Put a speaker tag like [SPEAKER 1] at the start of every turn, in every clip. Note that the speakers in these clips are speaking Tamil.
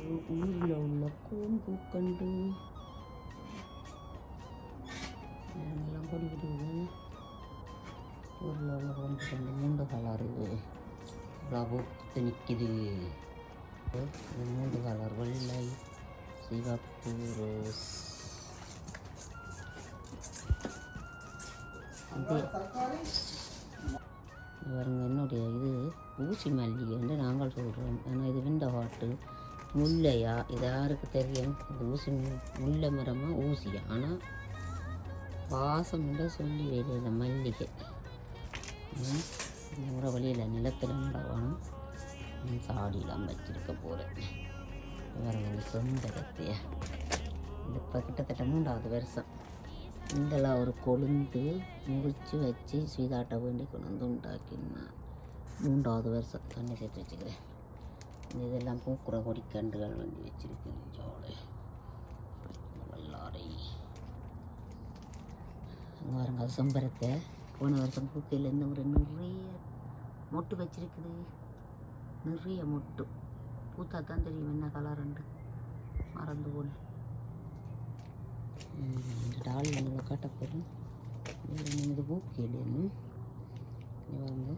[SPEAKER 1] ஒரு ஊரில் உள்ள பூக்கண்டு எல்லாம் கொடி விடுவது. ஊரில் உள்ள பூக்கண்டு 3 கலர் பூத்து நிற்கிது. இது 3 கலர் வெள்ளை, சிவப்பு, ரோஸ். பாருங்க, என்னுடைய இது ஊசி மல்லி என்று நாங்கள் சொல்கிறோம். ஆனால் இது விண்ட காட்டு முல்லையா, இது யாருக்கு தெரியும்? இது ஊசி முல்லை மரமாக ஊசியா. ஆனால் வாசம் சொல்லி வேறு இந்த மல்லிகை முறை வழியில் நிலத்தில் நடவானும் சாடியெல்லாம் வச்சிருக்க போகிறேன். பாருங்க, இந்த சொந்தகத்தைய இது இப்போ கிட்டத்தட்ட 3வது வருஷம். இந்தெல்லாம் ஒரு கொழுந்து முறிச்சு வச்சு ஸ்வீதாட்டை வேண்டி கொண்டு வந்து உண்டாக்கினா 3வது வருஷம் தண்ணி சேர்த்து வச்சுக்கிறேன். இதெல்லாம் பூக்குற கொடிக்கண்டுகள் வேண்டி வச்சுருக்கேன். ஜோலை வல்லாரை அங்கே வரங்க செம்பரத்தை போன வருஷம் பூக்கையில் இந்த ஒரு நிறைய மொட்டு வச்சிருக்குது. நிறைய மொட்டு பூத்தா தான் தெரியும் என்ன கலருண்டு, மறந்து போல். டால் நம்ம காட்ட போகிறோம். இது பூக்கையில் இன்னும் வந்து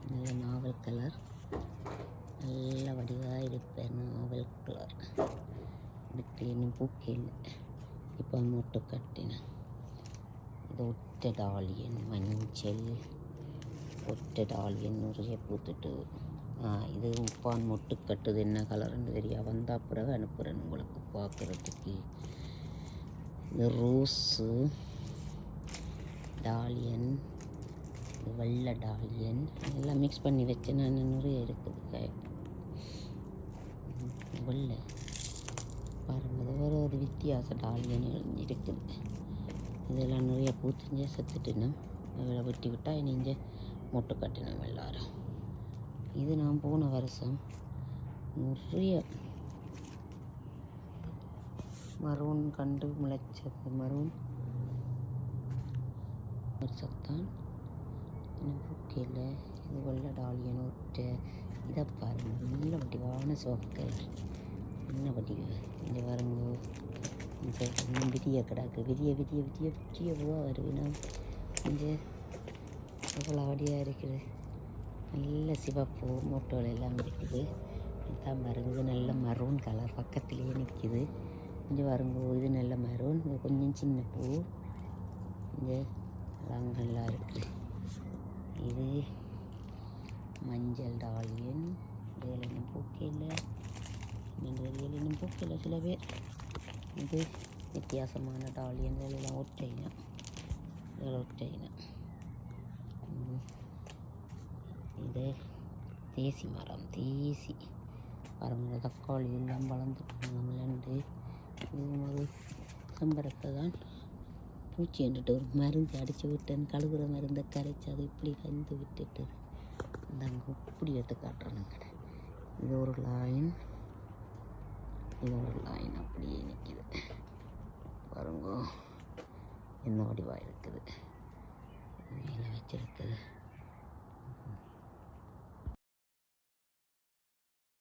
[SPEAKER 1] நல்ல நாவல் கலர், நல்ல வடிவாக இருப்பேன். நாவல் கலர் இதுக்கு இன்னும் பூக்கையில் இப்போ மொட்டு கட்டினேன். இது ஒற்றை டாலியன் மஞ்சள், ஒற்றை டாலியன் நிறைய பூத்துட்டு. இது உப்பான் மொட்டு கட்டுது. என்ன கலருன்னு தெரியா, வந்தால் பிறகு அனுப்புகிறேன் உங்களுக்கு பார்க்குறதுக்கு. இந்த ரோஸு, டாலியன், வெள்ளை டாலியன் எல்லாம் மிக்ஸ் பண்ணி வச்சு நான் நிறைய இருக்குது. வெள்ளை பாருங்கள், வேறு ஒரு வித்தியாச டாலியன் இருக்குது. இதெல்லாம் நிறைய பூத்துஞ்சே செத்துட்டுனா அதை வெட்டி விட்டால் இனிஞ்ச மொட்டு கட்டினோம் எல்லாரும். இது நான் போன வருஷம் நிறைய மரூன் கண்டு முளைச்சது. மரூன் வருஷத்தான் இன்னும் பூக்கையில். இது வெள்ளை டாலியன் ஒற்றை. இதை பாருங்கள், நல்ல வடிவான சிவப்பு. என்ன வடிவு இந்த பாருங்க. இன்னும் விரிய கிடாக்கு, விரிய விரிய விரிய விரிய பூவா வருவினா இங்கே எவ்வளோ வடியாக இருக்குது. நல்ல சிவப்பு மொட்டுகள் எல்லாம் இருக்குது. இதுதான் பாருங்க, இது நல்ல மரூன் கலர் பக்கத்துலேயே நிற்கிது. இங்கே வரும்போ இது நல்ல மரூன். இது கொஞ்சம் சின்ன பூ. இங்கே நல்லா இருக்குது. இது மஞ்சள் டாலியன். வேலையும் பூக்கையில் வேலையும் பூக்கையில் சில பேர். இது வித்தியாசமான டாலியன். வேலையெல்லாம் ஒற்றைனா ஒற்றைனா. இது தேசி மரம், தேசி பாருங்கள். தக்காளி எல்லாம் வளர்ந்துட்டு நம்மளண்டு. இது ஒரு செம்பரத்தை தான் பூச்சி என்றிட்டு ஒரு மருந்து அடித்து விட்டேன். கழுகுற மருந்தை கரைச்சி அதை இப்படி கந்து விட்டுட்டு நாங்கள் இப்படி எடுத்து காட்டுறோம் கடை. இது ஒரு லைன், இது ஒரு லைன் அப்படியே நிற்கிது. பாருங்க என்ன வடிவாக இருக்குது. மேலே வச்சிருக்குது.